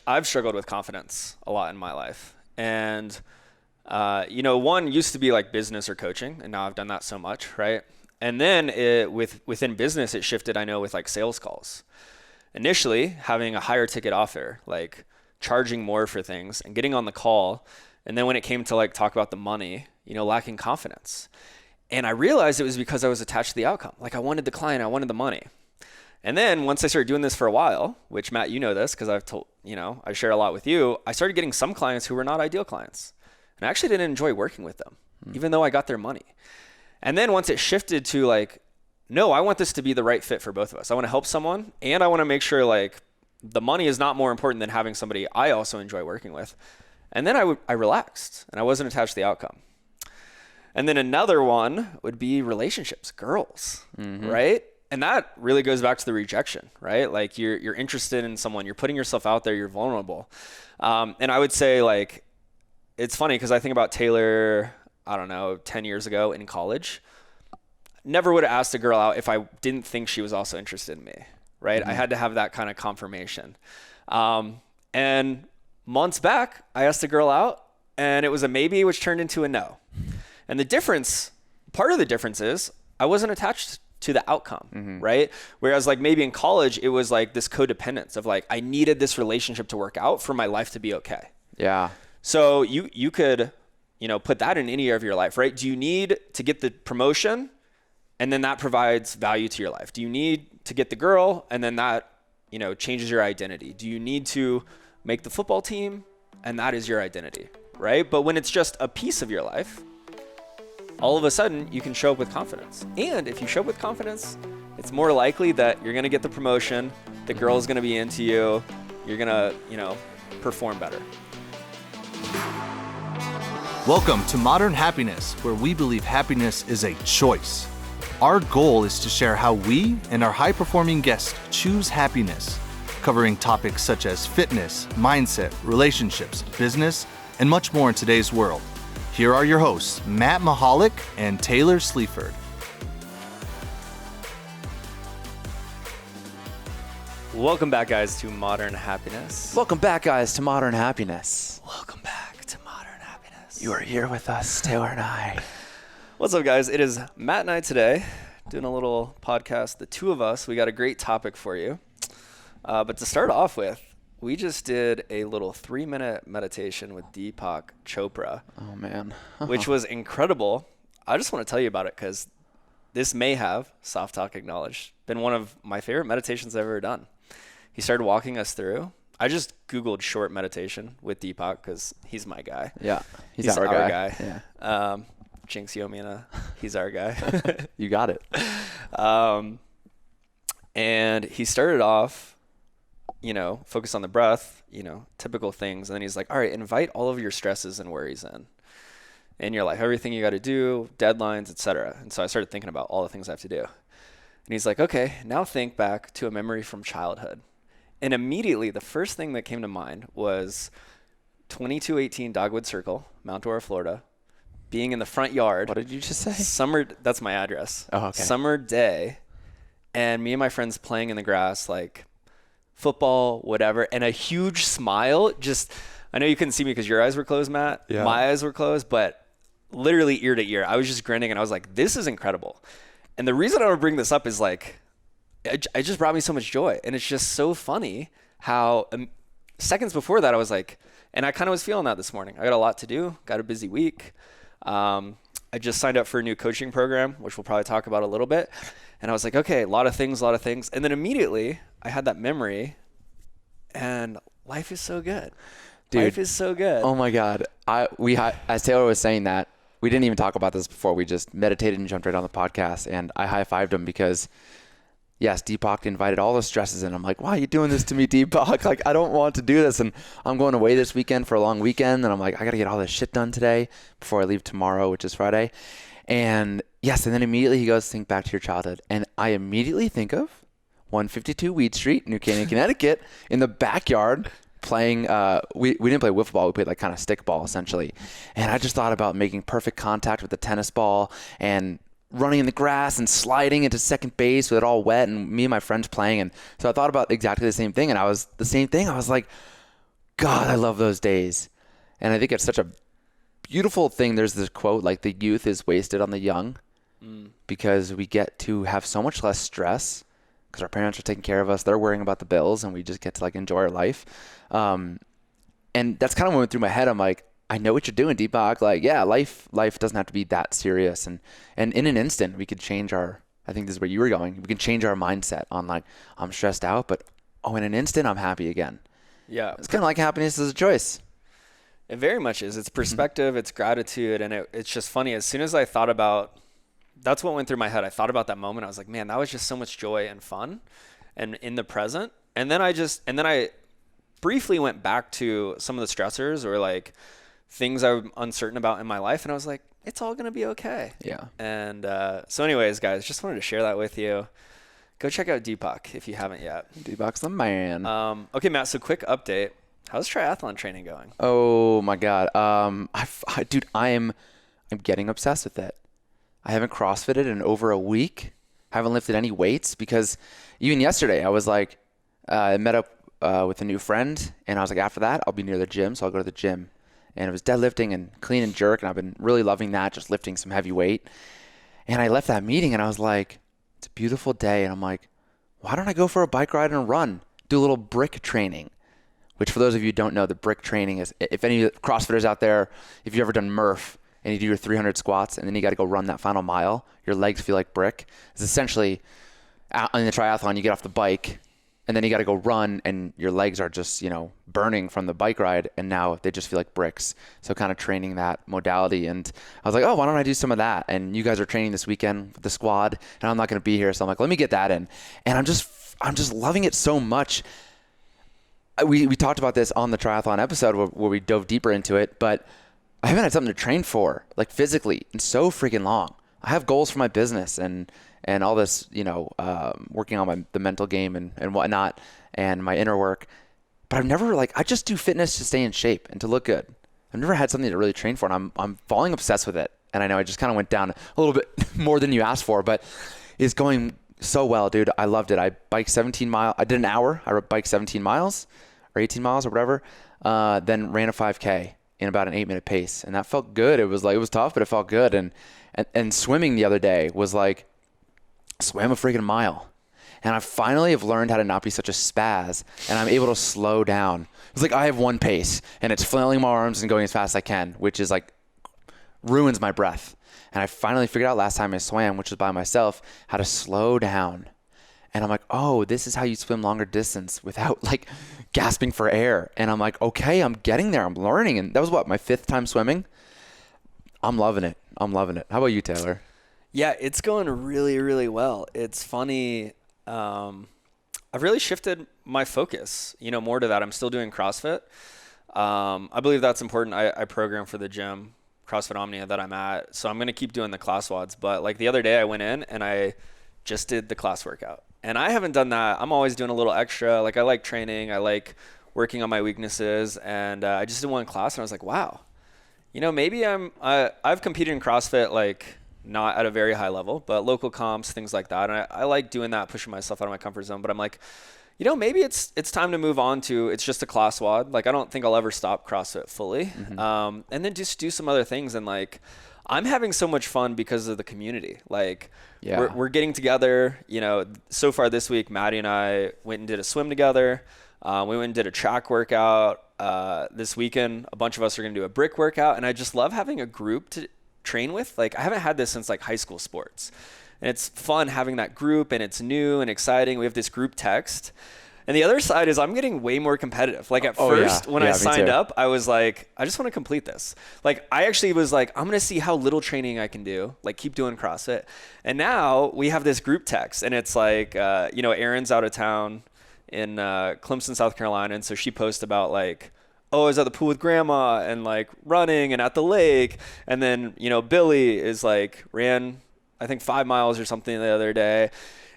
I've struggled with confidence a lot in my life. And, one used to be like business or coaching, and now I've done that so much, right? And then within business, it shifted, I know, with like sales calls. Initially, having a higher ticket offer, like charging more for things and getting on the call. And then when it came to like talk about the money, lacking confidence. And I realized it was because I was attached to the outcome. Like I wanted the client, I wanted the money. And then once I started doing this for a while, which Matt, you know this because I've told, I share a lot with you, I started getting some clients who were not ideal clients. And I actually didn't enjoy working with them, even though I got their money. And then once it shifted to like, no, I want this to be the right fit for both of us. I want to help someone, and I want to make sure like the money is not more important than having somebody I also enjoy working with. And then I relaxed and I wasn't attached to the outcome. And then another one would be relationships, girls, right? And that really goes back to the rejection, right? Like you're interested in someone, you're putting yourself out there, you're vulnerable. And I would say like, it's funny because I think about Taylor, 10 years ago in college. Never would have asked a girl out if I didn't think she was also interested in me, right? I had to have that kind of confirmation. And months back, I asked a girl out and it was a maybe, which turned into a no. And part of the difference is I wasn't attached to the outcome, right? Whereas like maybe in college, it was like this codependence of like, I needed this relationship to work out for my life to be okay. Yeah. So you could, put that in any area of your life, right? Do you need to get the promotion and then that provides value to your life? Do you need to get the girl and then that, changes your identity? Do you need to make the football team and that is your identity, right? But when it's just a piece of your life, all of a sudden you can show up with confidence. And if you show up with confidence, it's more likely that you're going to get the promotion, the girl's going to be into you, you're going to, perform better. Welcome to Modern Happiness, where we believe happiness is a choice. Our goal is to share how we and our high-performing guests choose happiness, covering topics such as fitness, mindset, relationships, business, and much more in today's world. Here are your hosts, Matt Michalek and Taylor Sleaford. Welcome back, guys, to Modern Happiness. Welcome back, guys, to Modern Happiness. Welcome back to Modern Happiness. You are here with us, Taylor and I. What's up, guys? It is Matt and I today doing a little podcast. The two of us, we got a great topic for you. But to start off with, we just did a little 3-minute meditation with Deepak Chopra. Oh, man. Which was incredible. I just want to tell you about it because this may have, soft talk acknowledged, been one of my favorite meditations I've ever done. He started walking us through. I just Googled short meditation with Deepak because he's my guy. Yeah, he's our guy. Yeah. Jinx Yomina, he's our guy. You got it. And he started off, focus on the breath, typical things. And then he's like, all right, invite all of your stresses and worries in your life, everything you got to do, deadlines, etc. And so I started thinking about all the things I have to do. And he's like, okay, now think back to a memory from childhood. And immediately the first thing that came to mind was 2218 Dogwood Circle, Mount Dora, Florida, being in the front yard. What did you just say? That's my address. Oh, okay. Summer day. And me and my friends playing in the grass, like football, whatever. And a huge smile. I know you couldn't see me because your eyes were closed, Matt. Yeah. My eyes were closed, but literally ear to ear. I was just grinning and I was like, this is incredible. And the reason I want to bring this up is like, it just brought me so much joy. And it's just so funny how seconds before that, I was like, and I kind of was feeling that this morning. I got a lot to do, got a busy week. I just signed up for a new coaching program, which we'll probably talk about a little bit. And I was like, okay, a lot of things. And then immediately I had that memory and life is so good. Dude, life is so good. Oh my God. As Taylor was saying that, we didn't even talk about this before. We just meditated and jumped right on the podcast, and I high-fived him because, yes, Deepak invited all the stresses in. I'm like, why are you doing this to me, Deepak? Like, I don't want to do this. And I'm going away this weekend for a long weekend. And I'm like, I got to get all this shit done today before I leave tomorrow, which is Friday. And yes, and then immediately he goes, think back to your childhood. And I immediately think of 152 Weed Street, New Canaan, Connecticut, in the backyard playing, we didn't play wiffle ball, we played like kind of stick ball essentially. And I just thought about making perfect contact with the tennis ball and running in the grass and sliding into second base with it all wet and me and my friends playing. And so I thought about exactly the same thing. And I was like, God, I love those days. And I think it's such a beautiful thing. There's this quote, like, the youth is wasted on the young, because we get to have so much less stress because our parents are taking care of us. They're worrying about the bills, and we just get to like enjoy our life. And that's kind of what went through my head. I'm like, I know what you're doing, Deepak. Like, yeah, life doesn't have to be that serious. And in an instant, we could change I think this is where you were going. We can change our mindset on like, I'm stressed out, but in an instant, I'm happy again. Yeah. It's kind of like happiness is a choice. It very much is. It's perspective, it's gratitude. And it's just funny. As soon as I thought about, that's what went through my head. I thought about that moment. I was like, man, that was just so much joy and fun and in the present. And then I briefly went back to some of the stressors or like things I'm uncertain about in my life. And I was like, it's all going to be okay. Yeah. And so anyways, guys, just wanted to share that with you. Go check out Deepak if you haven't yet. Deepak's the man. Okay, Matt, so quick update. How's triathlon training going? Oh my God. Dude, I'm getting obsessed with it. I haven't CrossFitted in over a week. I haven't lifted any weights because even yesterday I was like, I met up with a new friend, and I was like, after that, I'll be near the gym, so I'll go to the gym. And it was deadlifting and clean and jerk, and I've been really loving that, just lifting some heavy weight. And I left that meeting, and I was like, it's a beautiful day, and I'm like, why don't I go for a bike ride and a run? Do a little brick training, which for those of you who don't know, the brick training is, if any CrossFitters out there, if you've ever done Murph, and you do your 300 squats, and then you got to go run that final mile, your legs feel like brick. It's essentially, in the triathlon, you get off the bike, and then you got to go run, and your legs are just, burning from the bike ride, and now they just feel like bricks. So kind of training that modality. And I was like, oh, why don't I do some of that? And you guys are training this weekend with the squad, and I'm not going to be here. So I'm like, let me get that in. And I'm just loving it so much. We talked about this on the triathlon episode where we dove deeper into it, but I haven't had something to train for, like physically, in so freaking long. I have goals for my business and all this, working on the mental game and whatnot and my inner work. But I've never I just do fitness to stay in shape and to look good. I've never had something to really train for, and I'm falling obsessed with it. And I know I just kind of went down a little bit more than you asked for, but it's going so well, dude. I loved it. I biked 17 miles. I did an hour. I biked 17 miles or 18 miles or whatever. Then ran a 5K in about an 8-minute pace. And that felt good. It was tough, but it felt good. And swimming the other day was like, swam a freaking mile. And I finally have learned how to not be such a spaz, and I'm able to slow down. It's like I have one pace, and it's flailing my arms and going as fast as I can, which is like ruins my breath. And I finally figured out last time I swam, which was by myself, how to slow down. And I'm like, oh, this is how you swim longer distance without like gasping for air. And I'm like, okay, I'm getting there. I'm learning. And that was my 5th time swimming. I'm loving it. How about you, Taylor? Yeah, it's going really, really well. It's funny. I've really shifted my focus, more to that. I'm still doing CrossFit. I believe that's important. I program for the gym, CrossFit Omnia, that I'm at. So I'm going to keep doing the class WODs. But like the other day I went in and I just did the class workout. And I haven't done that. I'm always doing a little extra. Like I like training. I like working on my weaknesses. And I just did one class and I was like, wow, maybe I've competed in CrossFit, like not at a very high level, but local comps, things like that. And I like doing that, pushing myself out of my comfort zone. But I'm like, maybe it's time to move on to, it's just a class WOD. Like, I don't think I'll ever stop CrossFit fully. Mm-hmm. And then just do some other things. And like, I'm having so much fun because of the community. Like, yeah. we're getting together, so far this week, Maddie and I went and did a swim together. We went and did a track workout. This weekend, a bunch of us are going to do a brick workout. And I just love having a group to train with. Like, I haven't had this since like high school sports. And it's fun having that group, and it's new and exciting. We have this group text. And the other side is I'm getting way more competitive. Like at first, when I signed up, I was like, I just want to complete this. Like I actually was like, I'm going to see how little training I can do, like keep doing CrossFit. And now we have this group text, and it's like, Erin's out of town in Clemson, South Carolina. And so she posts about like, oh, I was at the pool with grandma and like running and at the lake. And then, Billy is like ran, I think 5 miles or something the other day.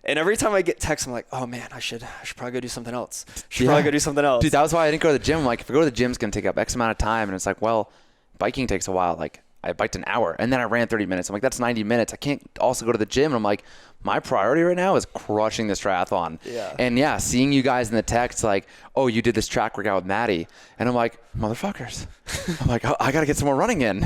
And every time I get texts, I'm like, oh man, I should probably go do something else. Probably go do something else. Dude, that was why I didn't go to the gym. Like if I go to the gym, it's going to take up X amount of time. And it's like, well, biking takes a while. Like I biked an hour and then I ran 30 minutes. I'm like, that's 90 minutes. I can't also go to the gym. And I'm like, my priority right now is crushing this triathlon. Yeah. And yeah, seeing you guys in the text like, oh, you did this track workout with Maddie. And I'm like, motherfuckers. I'm like, oh, I got to get some more running in.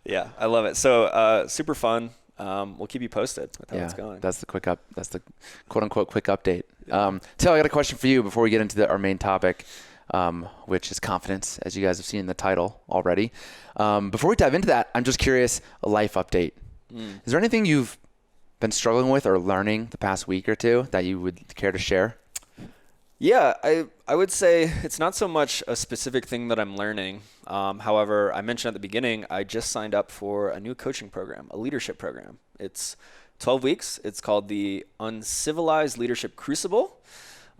Yeah, I love it. So super fun. We'll keep you posted with how it's going. That's the quote unquote quick update. Taylor, I got a question for you before we get into our main topic, which is confidence, as you guys have seen in the title already. Before we dive into that, I'm just curious, a life update. Is there anything you've been struggling with or learning the past week or two that you would care to share? Yeah, I would say it's not so much a specific thing that I'm learning. However, I mentioned at the beginning, I just signed up for a new coaching program, a leadership program. It's 12 weeks. It's called the Uncivilized Leadership Crucible,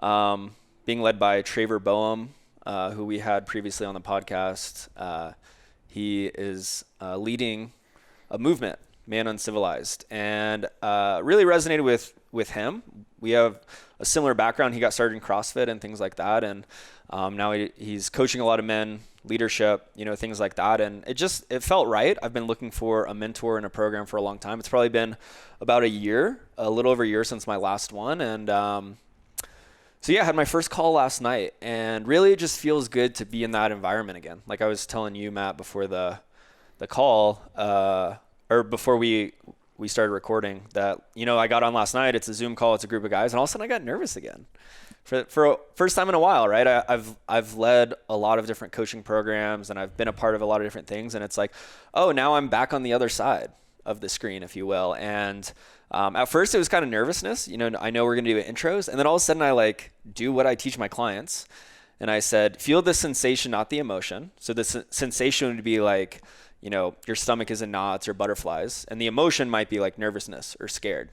being led by Traver Boehm, who we had previously on the podcast. He is leading a movement, Man Uncivilized, and really resonated with him. We have a similar background. He got started in CrossFit and things like that, and now he's coaching a lot of men, leadership, things like that, and it felt right. I've been looking for a mentor in a program for a long time. It's probably been about a little over a year since my last one, and so yeah, I had my first call last night, and really it just feels good to be in that environment again. Like I was telling you, Matt, before the call, or before we started recording, that I got on last night. It's a Zoom call. It's a group of guys, and all of a sudden I got nervous again for first time in a while, right? I've led a lot of different coaching programs, and I've been a part of a lot of different things, and it's like, oh, now I'm back on the other side of the screen, if you will. And at first it was kind of nervousness. I know we're gonna do intros, and then all of a sudden I do what I teach my clients, and I said, feel the sensation, not the emotion. So the sensation would be like, your stomach is in knots or butterflies, and the emotion might be like nervousness or scared.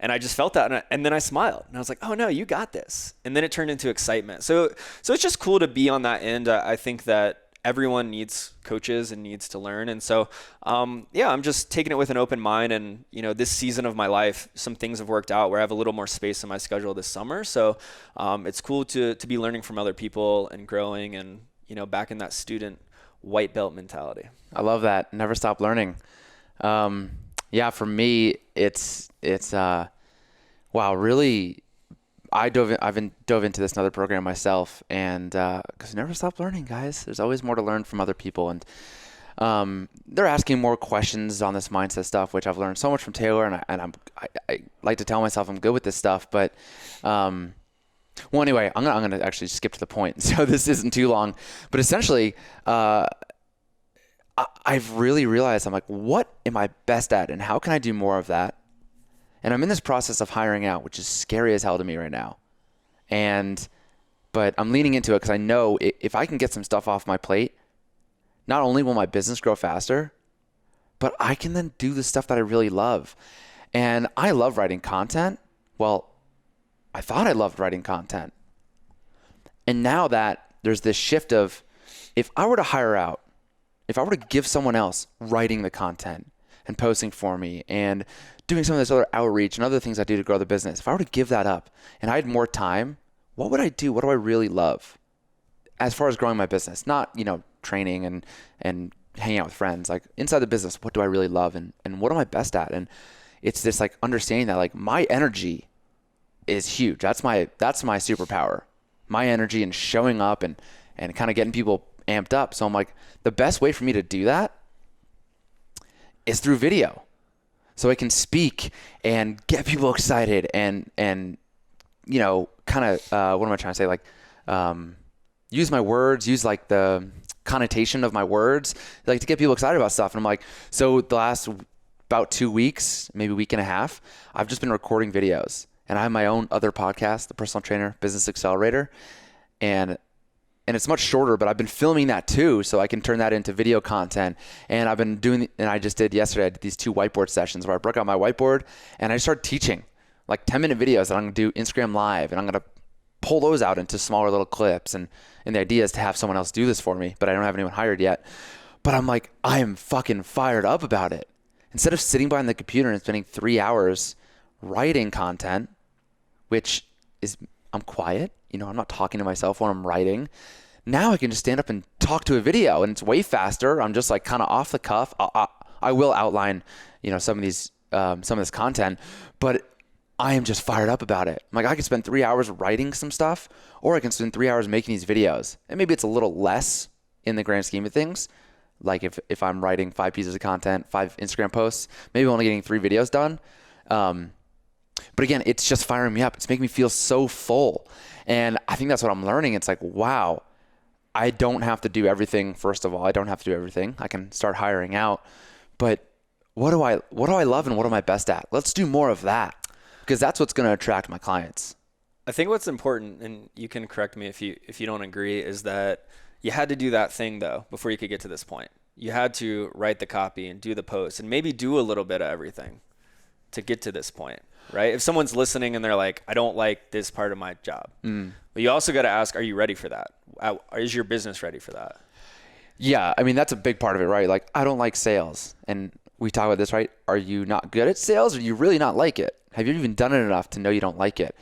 And I just felt that, and then I smiled, and I was like, oh no, you got this. And then it turned into excitement. So it's just cool to be on that end. I think that everyone needs coaches and needs to learn. And so, I'm just taking it with an open mind. And, this season of my life, some things have worked out where I have a little more space in my schedule this summer. So it's cool to be learning from other people and growing and, back in that student white belt mentality. I love that. Never stop learning. For me, it's wow, really, I've dove into this another program myself, and because never stop learning, guys. There's always more to learn from other people, and they're asking more questions on this mindset stuff, which I've learned so much from Taylor, and I like to tell myself I'm good with this stuff, but well, anyway, I'm gonna actually skip to the point, so this isn't too long, but essentially, I've really realized I'm like, what am I best at, and how can I do more of that? And I'm in this process of hiring out, which is scary as hell to me right now. But I'm leaning into it because I know if I can get some stuff off my plate, not only will my business grow faster, but I can then do the stuff that I really love. And I love writing content. Well, I thought I loved writing content. And now that there's this shift of, if I were to hire out, if I were to give someone else writing the content and posting for me and doing some of this other outreach and other things I do to grow the business, if I were to give that up and I had more time, what would I do? What do I really love as far as growing my business? Not, training and hanging out with friends. Like inside the business, what do I really love and what am I best at? And it's this understanding that my energy is huge. That's my superpower. My energy and showing up and kind of getting people amped up. So I'm like, the best way for me to do that is through video. So I can speak and get people excited and kind of, what am I trying to say? Use my words, use the connotation of my words, to get people excited about stuff. And I'm like, so the last about 2 weeks, maybe a week and a half, I've just been recording videos, and I have my own other podcast, the Personal Trainer Business Accelerator. And it's much shorter, but I've been filming that too, so I can turn that into video content. And I've been doing, and I just did yesterday, I did these 2 whiteboard sessions where I broke out my whiteboard and I started teaching 10-minute videos that I'm going to do Instagram Live, and I'm going to pull those out into smaller little clips. And the idea is to have someone else do this for me, but I don't have anyone hired yet. But I'm like, I am fucking fired up about it. Instead of sitting behind the computer and spending 3 hours writing content, which is, I'm quiet, I'm not talking to myself when I'm writing. Now I can just stand up and talk to a video, and it's way faster. I'm just like kind of off the cuff. I will outline, some of these, some of this content, but I am just fired up about it. I'm like, I could spend 3 hours writing some stuff, or I can spend 3 hours making these videos. And maybe it's a little less in the grand scheme of things. Like if I'm writing 5 pieces of content, 5 Instagram posts, maybe I'm only getting 3 videos done. But again, it's just firing me up. It's making me feel so full. And I think that's what I'm learning. It's like, wow, I don't have to do everything. First of all, I don't have to do everything. I can start hiring out. But what do I love and what am I best at? Let's do more of that, because that's what's going to attract my clients. I think what's important, and you can correct me if you don't agree, is that you had to do that thing though before you could get to this point. You had to write the copy and do the post and maybe do a little bit of everything to get to this point, right? If someone's listening and they're like, I don't like this part of my job, but you also got to ask, are you ready for that? Is your business ready for that? Yeah, I mean, that's a big part of it, right? Like, I don't like sales. And we talk about this, right? Are you not good at sales, or do you really not like it? Have you even done it enough to know you don't like it?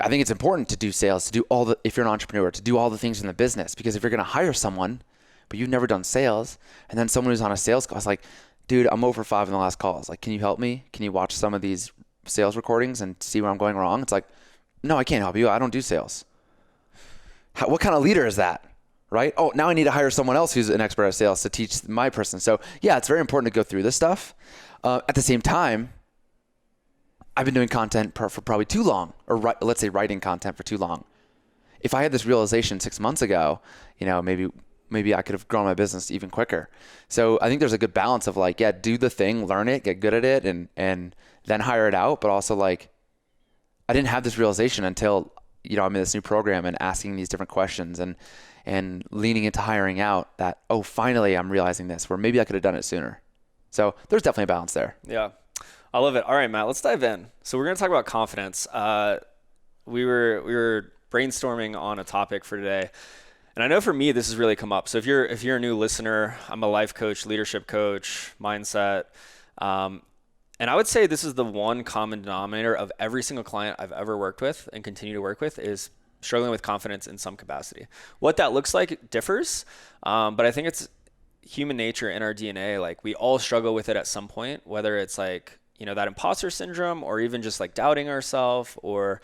I think it's important to do sales, to do if you're an entrepreneur, to do all the things in the business. Because if you're going to hire someone, but you've never done sales, and then someone who's on a sales call is like, dude, I'm 0 for 5 in the last calls. Like, can you help me? Can you watch some of these sales recordings and see where I'm going wrong? It's like, no, I can't help you. I don't do sales. What kind of leader is that? Right? Oh, now I need to hire someone else who's an expert at sales to teach my person. So yeah, it's very important to go through this stuff. At the same time, I've been doing content for probably too long, or let's say writing content for too long. If I had this realization 6 months ago, maybe I could have grown my business even quicker. So I think there's a good balance of like, yeah, do the thing, learn it, get good at it, and then hire it out. But also like, I didn't have this realization until, I'm in this new program and asking these different questions and leaning into hiring out that, oh, finally I'm realizing this, where maybe I could have done it sooner. So there's definitely a balance there. Yeah. I love it. All right, Matt, let's dive in. So we're going to talk about confidence. We were brainstorming on a topic for today. And I know for me, this has really come up. So if you're a new listener, I'm a life coach, leadership coach, mindset. And I would say this is the one common denominator of every single client I've ever worked with and continue to work with is struggling with confidence in some capacity. What that looks like differs, but I think it's human nature in our DNA. Like, we all struggle with it at some point, whether it's like, that imposter syndrome, or even just like doubting ourselves, or,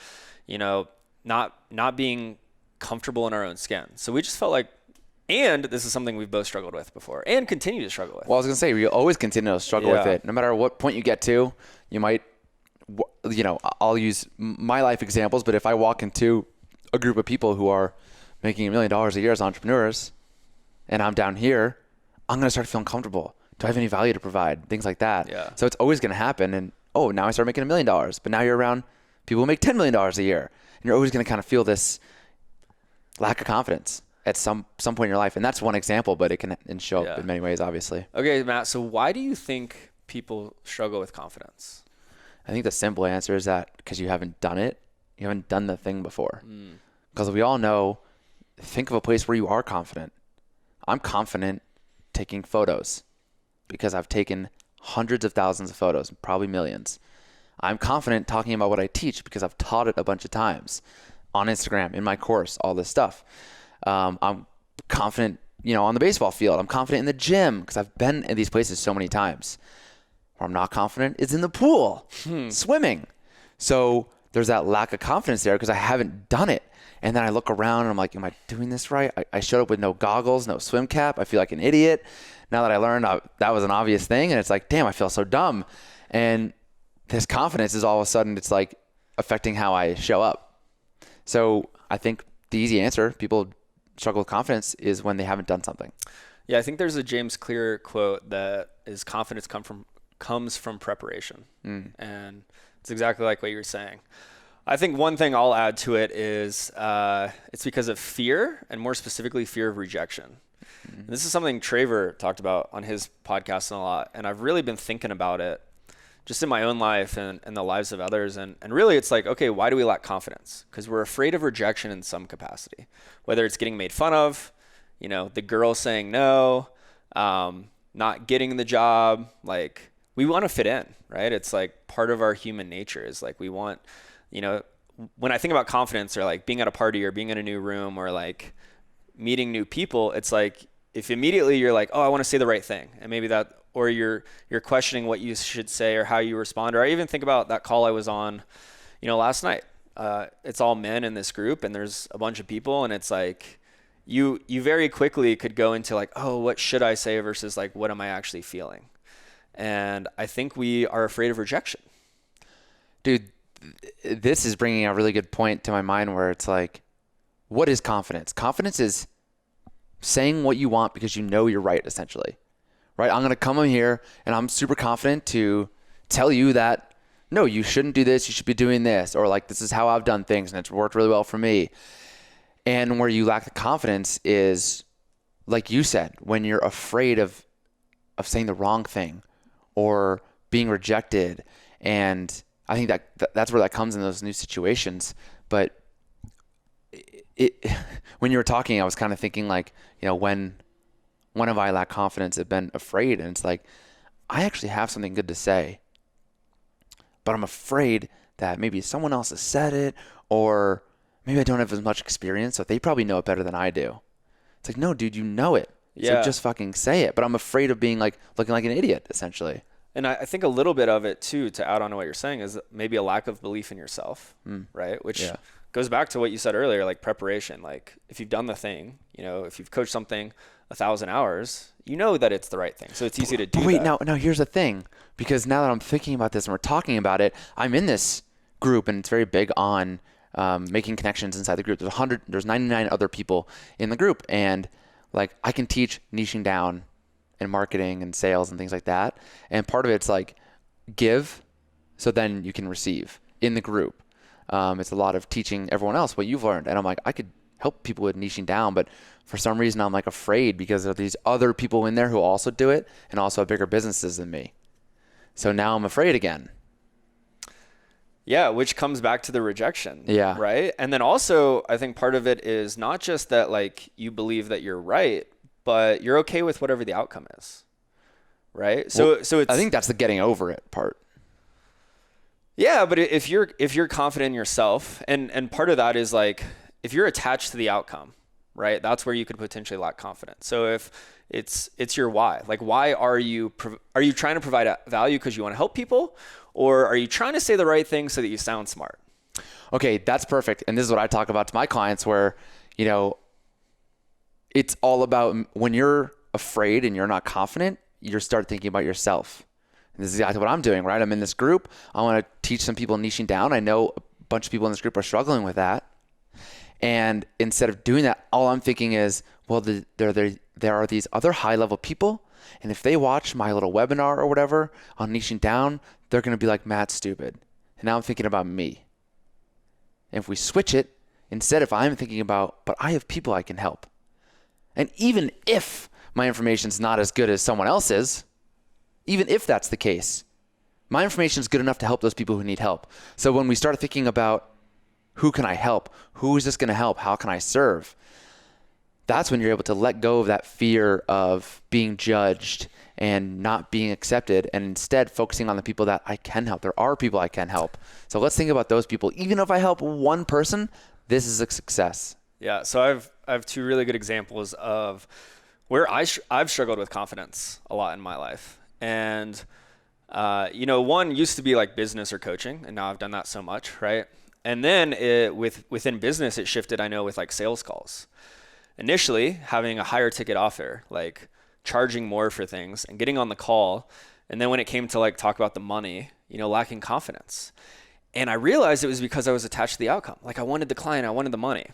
not being comfortable in our own skin. So we just felt like, and this is something we've both struggled with before and continue to struggle with. Well, I was going to say, we always continue to struggle with it. No matter what point you get to, you might, I'll use my life examples, but if I walk into a group of people who are making $1 million a year as entrepreneurs, and I'm down here, I'm going to start feeling comfortable. Do I have any value to provide? Things like that. Yeah. So it's always going to happen. And, now I start making $1 million, but now you're around people who make $10 million a year. And you're always going to kind of feel this lack of confidence at some point in your life. And that's one example, but it can show up in many ways, obviously. Okay, Matt. So why do you think people struggle with confidence? I think the simple answer is that because you haven't done it. You haven't done the thing before. Because we all know, think of a place where you are confident. I'm confident taking photos because I've taken hundreds of thousands of photos, probably millions. I'm confident talking about what I teach because I've taught it a bunch of times on Instagram, in my course, all this stuff. I'm confident, on the baseball field. I'm confident in the gym because I've been in these places so many times. Where I'm not confident is in the pool, swimming. So there's that lack of confidence there because I haven't done it. And then I look around and I'm like, am I doing this right? I showed up with no goggles, no swim cap. I feel like an idiot. Now that I learned that was an obvious thing, and it's like, damn, I feel so dumb. And this confidence is all of a sudden, it's like affecting how I show up. So I think the easy answer, people struggle with confidence, is when they haven't done something. Yeah, I think there's a James Clear quote that is confidence comes from preparation. And it's exactly like what you were saying. I think one thing I'll add to it is it's because of fear, and more specifically fear of rejection. And this is something Traver talked about on his podcast a lot, and I've really been thinking about it just in my own life and the lives of others. And really it's like, okay, why do we lack confidence? Because we're afraid of rejection in some capacity, whether it's getting made fun of, the girl saying no, not getting the job. Like, we want to fit in, right? It's like part of our human nature is like, we want, when I think about confidence, or like being at a party or being in a new room or like meeting new people, it's like if immediately you're like, oh, I want to say the right thing, and maybe that, or you're questioning what you should say or how you respond, or I even think about that call I was on, last night. It's all men in this group, and there's a bunch of people, and it's like you very quickly could go into like, oh, what should I say versus like, what am I actually feeling? And I think we are afraid of rejection. Dude, this is bringing a really good point to my mind where it's like, what is confidence? Confidence is saying what you want because you know you're right, essentially. Right? I'm going to come in here and I'm super confident to tell you that, no, you shouldn't do this. You should be doing this. Or like, this is how I've done things and it's worked really well for me. And where you lack the confidence is, like you said, when you're afraid of saying the wrong thing or being rejected. And I think that's where that comes in those new situations. But when you were talking, I was kind of thinking like, when have I lacked confidence? I've been afraid. And it's like, I actually have something good to say, but I'm afraid that maybe someone else has said it, or maybe I don't have as much experience, so they probably know it better than I do. It's like, no, dude, you know it. Yeah. So just fucking say it. But I'm afraid of being like, looking like an idiot, essentially. And I think a little bit of it too, to add on to what you're saying, is maybe a lack of belief in yourself, right? Which goes back to what you said earlier, like preparation. Like if you've done the thing, if you've coached something 1,000 hours, you know that it's the right thing. So it's easy to do that. Wait, now here's the thing. Because now that I'm thinking about this and we're talking about it, I'm in this group and it's very big on making connections inside the group. There's 99 other people in the group. And like I can teach niching down and marketing and sales and things like that. And part of it's like give so then you can receive in the group. It's a lot of teaching everyone else what you've learned. And I'm like, I could help people with niching down, but for some reason I'm like afraid because there are these other people in there who also do it and also have bigger businesses than me. So now I'm afraid again. Yeah, which comes back to the rejection. Yeah. Right? And then also, I think part of it is not just that like you believe that you're right, but you're okay with whatever the outcome is. Right? So it's, I think that's the getting over it part. Yeah, but if you're confident in yourself, and part of that is like if you're attached to the outcome, right? That's where you could potentially lack confidence. So if it's your why, like why are you trying to provide value because you want to help people, or are you trying to say the right thing so that you sound smart? Okay, that's perfect. And this is what I talk about to my clients where, it's all about when you're afraid and you're not confident, you start thinking about yourself. And this is exactly what I'm doing, right? I'm in this group. I want to teach some people niching down. I know a bunch of people in this group are struggling with that. And instead of doing that, all I'm thinking is, well, there are these other high-level people, and if they watch my little webinar or whatever on niching down, they're going to be like, Matt's stupid. And now I'm thinking about me. And if we switch it, instead if I'm thinking about, but I have people I can help. And even if my information's not as good as someone else's, even if that's the case, my information is good enough to help those people who need help. So when we start thinking about who can I help? Who is this going to help? How can I serve? That's when you're able to let go of that fear of being judged and not being accepted, and instead focusing on the people that I can help. There are people I can help. So let's think about those people. Even if I help one person, this is a success. Yeah. So I have two really good examples of where I've struggled with confidence a lot in my life. And, one used to be like business or coaching, and now I've done that so much, right? And then within business, it shifted, I know, with like sales calls. Initially, having a higher ticket offer, like charging more for things and getting on the call. And then when it came to like talk about the money, lacking confidence. And I realized it was because I was attached to the outcome. Like I wanted the client, I wanted the money.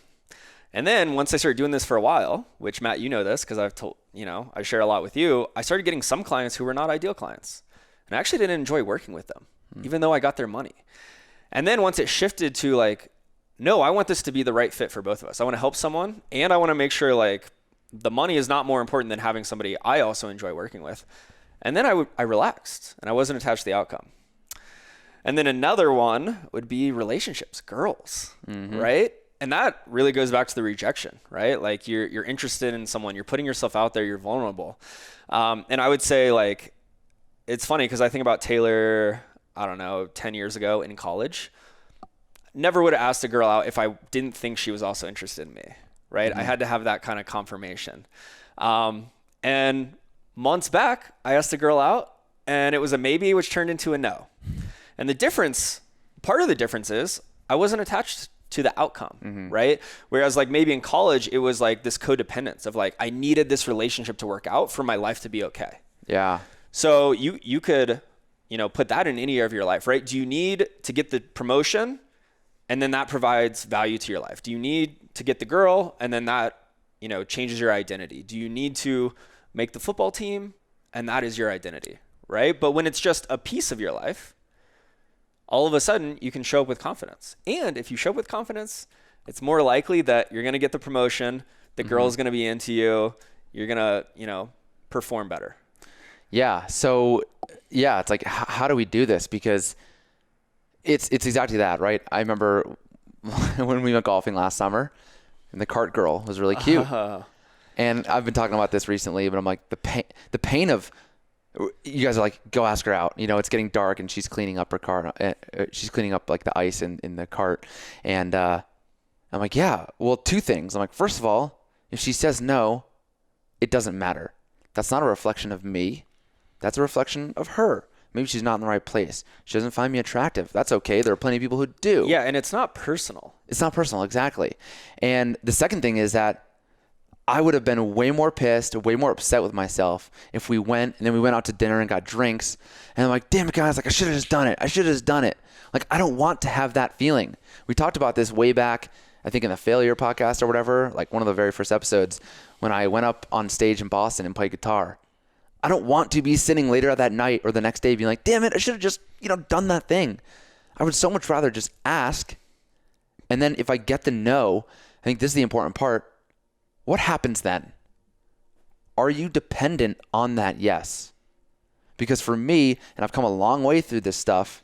And then once I started doing this for a while, which Matt, you know this, because I've told, I share a lot with you, I started getting some clients who were not ideal clients. And I actually didn't enjoy working with them, even though I got their money. And then once it shifted to like, no, I want this to be the right fit for both of us. I want to help someone, and I want to make sure like the money is not more important than having somebody I also enjoy working with. And then I relaxed and I wasn't attached to the outcome. And then another one would be relationships, girls, right? And that really goes back to the rejection, right? Like you're interested in someone, you're putting yourself out there, you're vulnerable. And I would say like, it's funny because I think about Taylor, I don't know, 10 years ago in college. Never would have asked a girl out if I didn't think she was also interested in me, right? I had to have that kind of confirmation. And months back, I asked a girl out and it was a maybe, which turned into a no. And part of the difference is I wasn't attached to the outcome, right? Whereas like maybe in college, it was like this codependence of like, I needed this relationship to work out for my life to be okay. Yeah. So you could, put that in any area of your life, right? Do you need to get the promotion and then that provides value to your life? Do you need to get the girl and then that, changes your identity? Do you need to make the football team and that is your identity, right? But when it's just a piece of your life, all of a sudden you can show up with confidence. And if you show up with confidence, it's more likely that you're going to get the promotion, the girl's going to be into you, you're going to, perform better. Yeah. So yeah, it's like, how do we do this? Because it's exactly that, right? I remember when we went golfing last summer and the cart girl was really cute. And I've been talking about this recently, but I'm like, the pain of, you guys are like, go ask her out. It's getting dark and she's cleaning up her car. She's cleaning up like the ice in the cart. And I'm like, yeah, well, two things. I'm like, first of all, if she says no, it doesn't matter. That's not a reflection of me. That's a reflection of her. Maybe she's not in the right place. She doesn't find me attractive. That's okay. There are plenty of people who do. Yeah, and it's not personal. It's not personal, exactly. And the second thing is that I would have been way more pissed, way more upset with myself if we went out to dinner and got drinks. And I'm like, damn it, guys, like I should have just done it. Like, I don't want to have that feeling. We talked about this way back, I think in the Failure podcast or whatever, like one of the very first episodes when I went up on stage in Boston and played guitar. I don't want to be sitting later that night or the next day being like, damn it, I should have just, done that thing. I would so much rather just ask. And then if I get the no, I think this is the important part. What happens then? Are you dependent on that yes? Because for me, and I've come a long way through this stuff,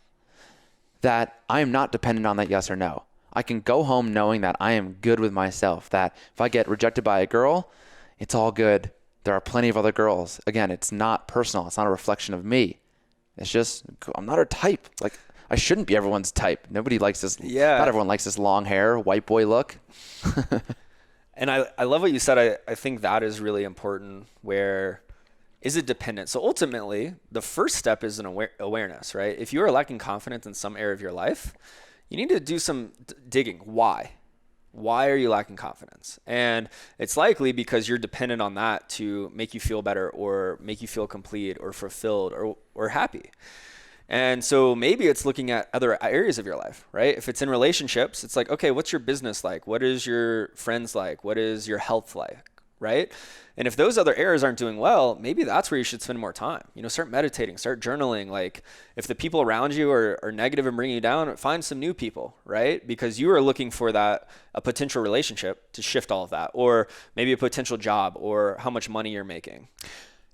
that I am not dependent on that yes or no. I can go home knowing that I am good with myself, that if I get rejected by a girl, it's all good. There are plenty of other girls. Again, it's not personal. It's not a reflection of me. It's just, I'm not her type. Like, I shouldn't be everyone's type. Nobody likes this. Yeah. Not everyone likes this long hair, white boy look. And I love what you said. I think that is really important. Where is it dependent? So ultimately, the first step is an awareness, right? If you are lacking confidence in some area of your life, you need to do some digging. Why? Why are you lacking confidence? And it's likely because you're dependent on that to make you feel better or make you feel complete or fulfilled or happy. And so maybe it's looking at other areas of your life, right? If it's in relationships, it's like, okay, what's your business like? What is your friends like? What is your health like, right? And if those other areas aren't doing well, maybe that's where you should spend more time. Start meditating, start journaling. Like if the people around you are negative and bringing you down, find some new people, right? Because you are looking for a potential relationship to shift all of that, or maybe a potential job or how much money you're making.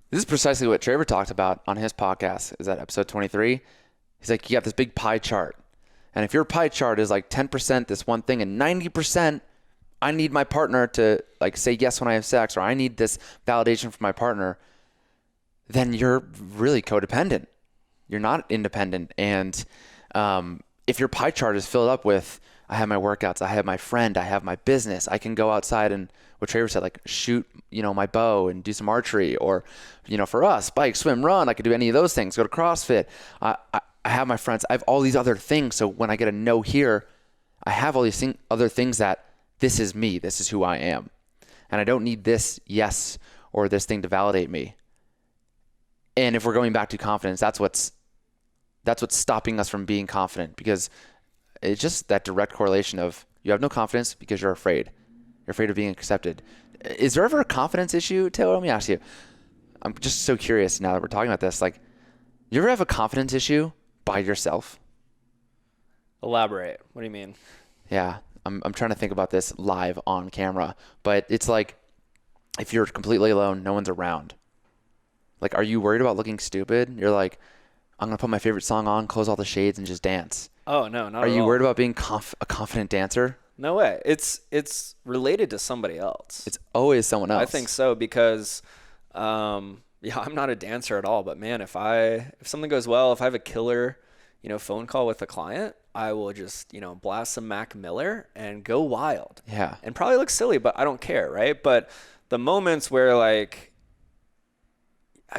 This is precisely what Trevor talked about on his podcast. Is that episode 23? He's like, you got this big pie chart. And if your pie chart is like 10% this one thing and 90%, I need my partner to like say yes when I have sex, or I need this validation from my partner, then you're really codependent. You're not independent. And if your pie chart is filled up with, I have my workouts, I have my friend, I have my business, I can go outside and what Trevor said, like shoot, my bow and do some archery, or, for us, bike, swim, run, I could do any of those things, go to CrossFit. I have my friends, I have all these other things. So when I get a no here, I have all these other things that this is me, this is who I am. And I don't need this yes or this thing to validate me. And if we're going back to confidence, that's what's stopping us from being confident, because it's just that direct correlation of you have no confidence because you're afraid. You're afraid of being accepted. Is there ever a confidence issue, Taylor? Let me ask you. I'm just so curious now that we're talking about this. Like, you ever have a confidence issue by yourself? Elaborate. What do you mean? Yeah, I'm trying to think about this live on camera, but it's like if you're completely alone, no one's around. Like, are you worried about looking stupid? You're like, I'm going to put my favorite song on, close all the shades, and just dance. Oh, no, not Are at you all. worried about being a confident dancer? No way. It's related to somebody else. It's always someone else. I think so, because I'm not a dancer at all, but man, if something goes well, if I have a killer, phone call with a client, I will just, blast some Mac Miller and go wild. Yeah. And probably look silly, but I don't care, right? But the moments where like,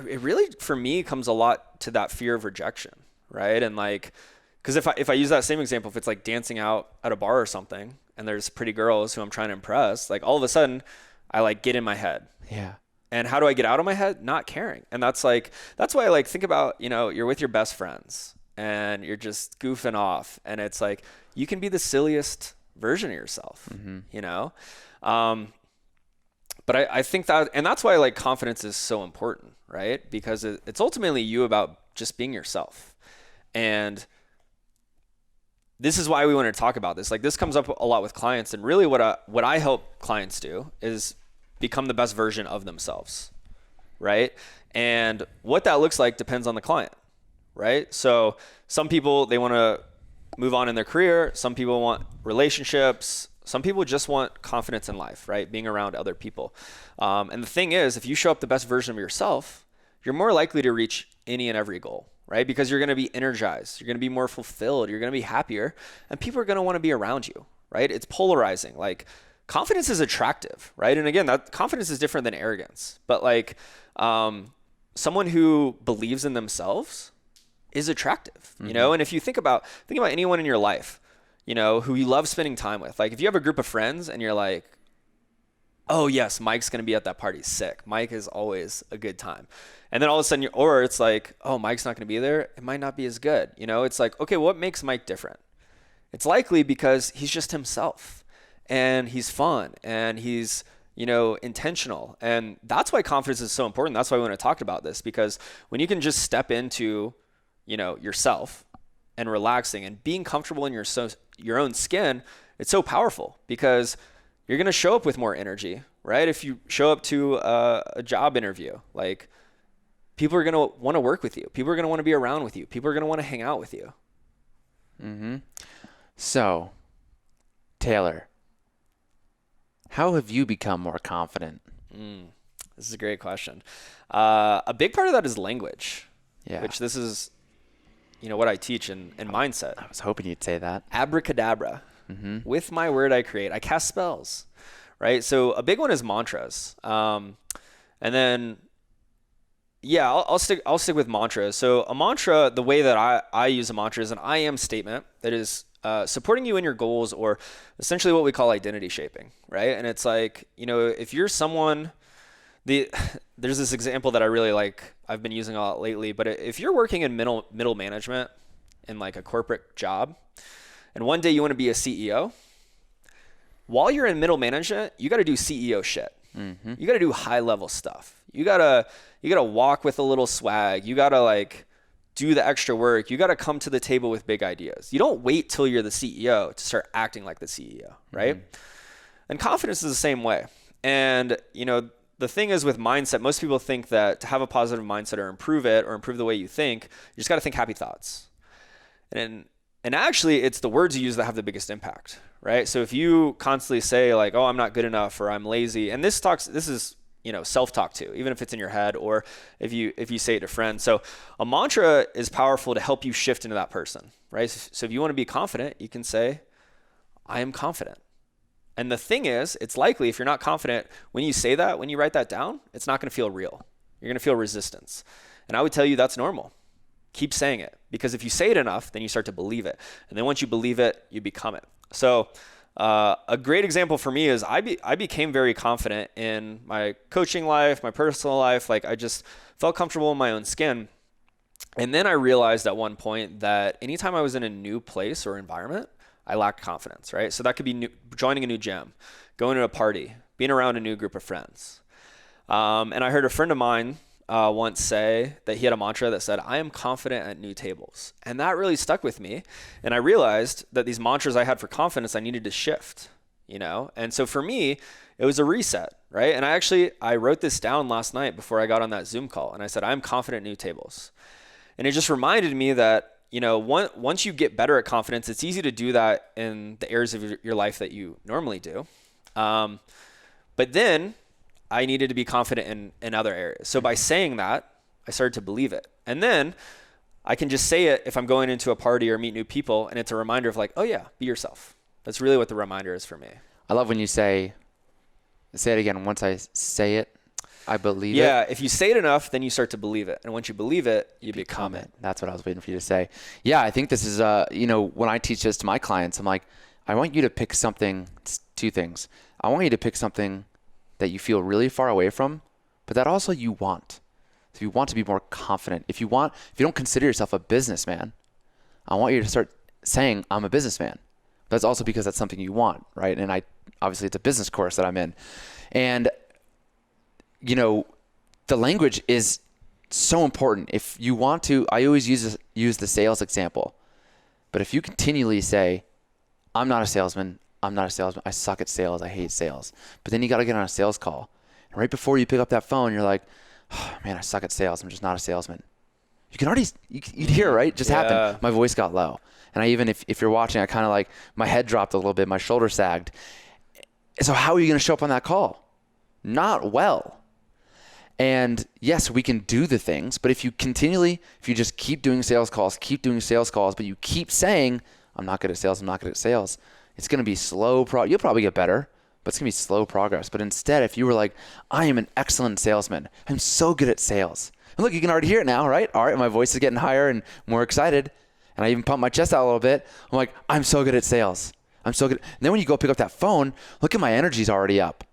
it really, for me, comes a lot to that fear of rejection, right? And like, because if I use that same example, if it's like dancing out at a bar or something, and there's pretty girls who I'm trying to impress, like all of a sudden, I like get in my head. Yeah. And how do I get out of my head? Not caring. And that's why I like think about, you're with your best friends and you're just goofing off, and it's like, you can be the silliest version of yourself, But I think that, and that's why like confidence is so important, right? Because it's ultimately you about just being yourself. And this is why we want to talk about this. Like this comes up a lot with clients, and really what I help clients do is become the best version of themselves, right? And what that looks like depends on the client, right? So some people, they want to move on in their career. Some people want relationships. Some people just want confidence in life, right? Being around other people. And the thing is, if you show up the best version of yourself, you're more likely to reach any and every goal, right? Because you're going to be energized. You're going to be more fulfilled. You're going to be happier. And people are going to want to be around you, right? It's polarizing. Like confidence is attractive, right? And again, that confidence is different than arrogance. But like someone who believes in themselves is attractive, And if you think about anyone in your life, who you love spending time with. Like if you have a group of friends and you're like, oh yes, Mike's going to be at that party, sick. Mike is always a good time. And then all of a sudden, or it's like, oh, Mike's not going to be there. It might not be as good. It's like, okay, what makes Mike different? It's likely because he's just himself and he's fun and he's, intentional. And that's why confidence is so important. That's why we want to talk about this, because when you can just step into, yourself and relaxing and being comfortable in your own skin, it's so powerful because you're going to show up with more energy, right? If you show up to a job interview, like people are going to want to work with you. People are going to want to be around with you. People are going to want to hang out with you. Mm-hmm. So, Taylor, how have you become more confident? This is a great question. A big part of that is language, which this is, what I teach in mindset. I was hoping you'd say that. Abracadabra. With my word I create. I cast spells, right? So a big one is mantras. And then, I'll stick with mantras. So a mantra, the way that I use a mantra is an I am statement that is supporting you in your goals, or essentially what we call identity shaping, right? And it's like, if you're someone, there's this example that I really like, I've been using a lot lately, but if you're working in middle management in like a corporate job, and one day you want to be a CEO, while you're in middle management, you got to do CEO shit. You got to do high level stuff. You got to walk with a little swag. You got to like do the extra work. You got to come to the table with big ideas. You don't wait till you're the CEO to start acting like the CEO, right? And confidence is the same way. And, the thing is with mindset, most people think that to have a positive mindset or improve the way you think, you just got to think happy thoughts. And actually, it's the words you use that have the biggest impact, right? So if you constantly say like, oh, I'm not good enough, or I'm lazy, and this is, self-talk too, even if it's in your head, or if you say it to friends. So a mantra is powerful to help you shift into that person, right? So if you want to be confident, you can say, I am confident. And the thing is, it's likely if you're not confident, when you say that, when you write that down, it's not going to feel real. You're going to feel resistance. And I would tell you that's normal. Keep saying it, because if you say it enough, then you start to believe it. And then once you believe it, you become it. So a great example for me is I became very confident in my coaching life, my personal life. Like I just felt comfortable in my own skin. And then I realized at one point that anytime I was in a new place or environment, I lacked confidence, right? So that could be joining a new gym, going to a party, being around a new group of friends. And I heard a friend of mine once say that he had a mantra that said, I am confident at new tables. And that really stuck with me. And I realized that these mantras I had for confidence, I needed to shift, And so for me, it was a reset, right? And I wrote this down last night before I got on that Zoom call. And I said, I'm confident at new tables. And it just reminded me that, once you get better at confidence, it's easy to do that in the areas of your life that you normally do. But then I needed to be confident in other areas. So by saying that, I started to believe it. And then I can just say it if I'm going into a party or meet new people, and it's a reminder of like, oh yeah, be yourself. That's really what the reminder is for me. I love when you say it again. Once I say it, I believe it. Yeah, if you say it enough, then you start to believe it. And once you believe it, you become it. That's what I was waiting for you to say. Yeah, I think this is, when I teach this to my clients, I'm like, I want you to pick something, it's two things. I want you to pick something that you feel really far away from, but that also you want. If you want to be more confident, if you don't consider yourself a businessman, I want you to start saying, I'm a businessman. That's also because that's something you want, right? And obviously it's a business course that I'm in. And, the language is so important. If you want to, I always use the sales example. But if you continually say, I'm not a salesman, I suck at sales, I hate sales. But then you got to get on a sales call. And right before you pick up that phone, you're like, oh, man, I suck at sales. I'm just not a salesman. You can already, you'd hear, right? It just happened. My voice got low. And I even, if you're watching, I kind of like, my head dropped a little bit, my shoulder sagged. So how are you going to show up on that call? Not well. And yes, we can do the things, but if you just keep doing sales calls, but you keep saying, I'm not good at sales, it's going to be slow. You'll probably get better, but it's going to be slow progress. But instead, if you were like, I am an excellent salesman, I'm so good at sales. And look, you can already hear it now, right? All right, my voice is getting higher and more excited. And I even pump my chest out a little bit. I'm like, I'm so good at sales. I'm so good. And then when you go pick up that phone, look at my energy's already up.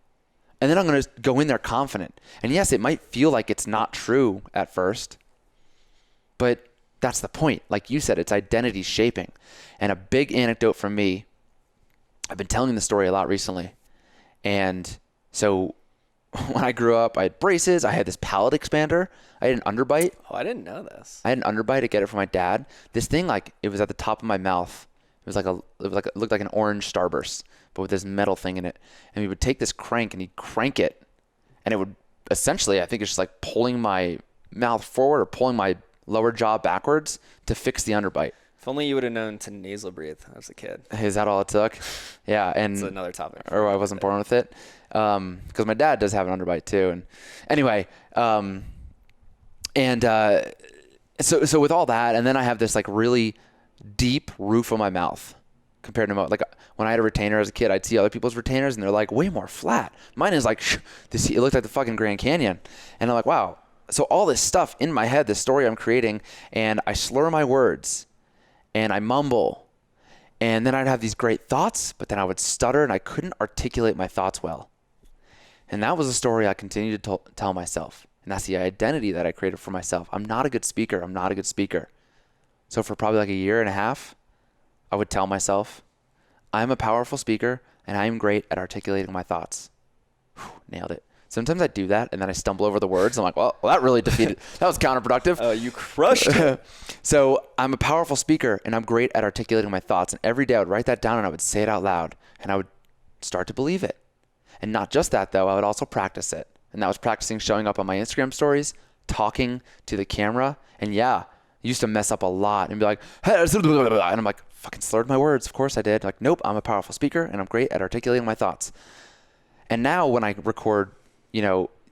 And then I'm going to go in there confident. And yes, it might feel like it's not true at first, but that's the point. Like you said, it's identity shaping. And a big anecdote from me, I've been telling the story a lot recently. And so when I grew up, I had braces. I had this palate expander. I had an underbite. Oh, I didn't know this. I had an underbite to get it from my dad. This thing, like, it was at the top of my mouth. It looked like an orange Starburst, but with this metal thing in it. And we would take this crank and he'd crank it, and it would essentially, I think it's just like pulling my mouth forward or pulling my lower jaw backwards to fix the underbite. If only you would have known to nasal breathe as a kid. Is that all it took? Yeah, and it's another topic. Or I wasn't born with it, because my dad does have an underbite too. And anyway, so with all that, and then I have this like really deep roof of my mouth compared to like when I had a retainer as a kid, I'd see other people's retainers and they're like way more flat. Mine is like it looked like the fucking Grand Canyon, and I'm like, wow. So all this stuff in my head, this story I'm creating, and I slur my words and I mumble, and then I'd have these great thoughts, but then I would stutter and I couldn't articulate my thoughts well. And that was a story I continued to tell myself. And that's the identity that I created for myself. I'm not a good speaker. So for probably like a year and a half, I would tell myself, I'm a powerful speaker and I am great at articulating my thoughts. Whew, nailed it. Sometimes I do that and then I stumble over the words. I'm like, well, that really defeated. That was counterproductive. Oh, you crushed it. So I'm a powerful speaker and I'm great at articulating my thoughts. And every day I would write that down and I would say it out loud and I would start to believe it. And not just that though, I would also practice it. And that was practicing showing up on my Instagram stories, talking to the camera. And yeah, I used to mess up a lot and be like, hey, and I'm like, fucking slurred my words. Of course I did. Like, nope, I'm a powerful speaker and I'm great at articulating my thoughts. And now when I record,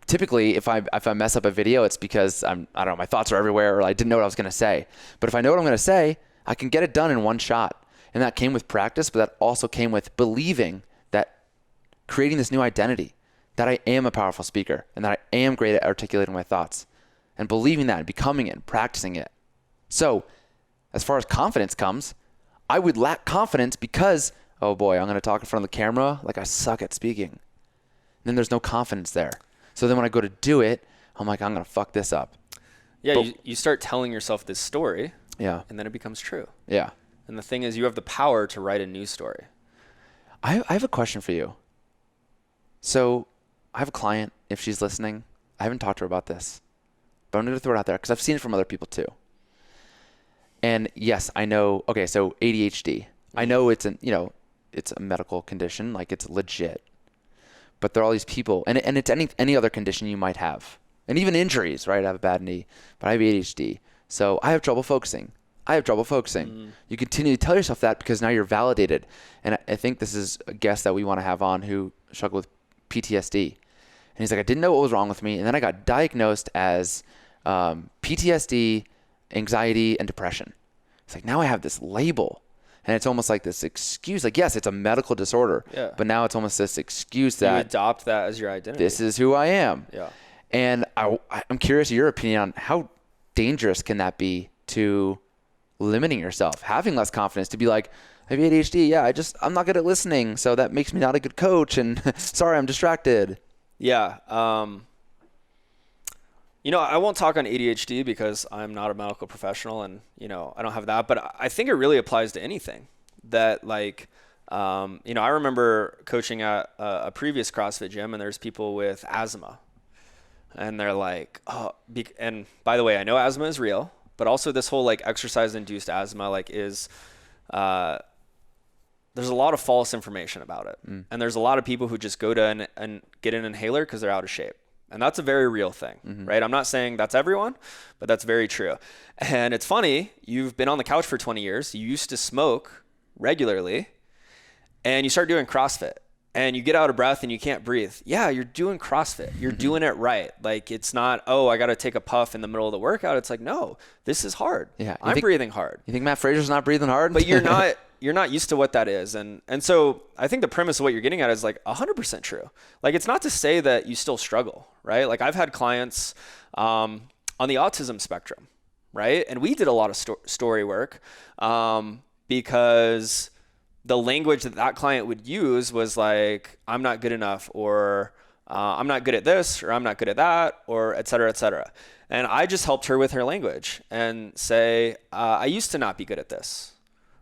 typically if I mess up a video, it's because I don't know, my thoughts are everywhere or I didn't know what I was going to say. But if I know what I'm going to say, I can get it done in one shot. And that came with practice, but that also came with believing that creating this new identity, that I am a powerful speaker and that I am great at articulating my thoughts, and believing that and becoming it and practicing it. So as far as confidence comes, I would lack confidence because, oh boy, I'm going to talk in front of the camera like I suck at speaking. And then there's no confidence there. So then when I go to do it, I'm like, I'm going to fuck this up. Yeah, you start telling yourself this story. Yeah. And then it becomes true. Yeah. And the thing is, you have the power to write a new story. I have a question for you. So I have a client, if she's listening, I haven't talked to her about this, but I'm going to throw it out there because I've seen it from other people too. And yes, I know, okay, so ADHD, I know it's a medical condition, like it's legit, but there are all these people, and it's any other condition you might have, and even injuries, right? I have a bad knee, but I have ADHD, so I have trouble focusing. You continue to tell yourself that because now you're validated. And I think this is a guest that we want to have on who struggled with PTSD. And he's like, I didn't know what was wrong with me. And then I got diagnosed as PTSD, anxiety and depression. It's like, now I have this label. And it's almost like this excuse. Like, yes, it's a medical disorder. Yeah. But now it's almost this excuse You that adopt that as your identity. this is who I am. Yeah. And I'm curious your opinion on how dangerous can that be to limiting yourself, having less confidence, to be like, I have ADHD. Yeah, I'm not good at listening. So that makes me not a good coach. And sorry, I'm distracted. Yeah. I won't talk on ADHD because I'm not a medical professional and, I don't have that. But I think it really applies to anything that I remember coaching at a previous CrossFit gym and there's people with asthma. And they're like, and by the way, I know asthma is real, but also this whole exercise-induced asthma is there's a lot of false information about it. And there's a lot of people who just go to and get an inhaler because they're out of shape. And that's a very real thing, right? I'm not saying that's everyone, but that's very true. And it's funny, you've been on the couch for 20 years, you used to smoke regularly, and you start doing CrossFit, and you get out of breath and you can't breathe. Yeah, you're doing CrossFit. You're doing it right. It's not, I got to take a puff in the middle of the workout. It's like, no, this is hard. Yeah, I'm breathing hard. You think Matt Fraser's not breathing hard? But you're not used to what that is. And so I think the premise of what you're getting at is 100% true. It's not to say that you still struggle, right? I've had clients on the autism spectrum, right? And we did a lot of story work because the language that client would use was I'm not good enough, or I'm not good at this, or I'm not good at that, or et cetera, et cetera. And I just helped her with her language and say, I used to not be good at this,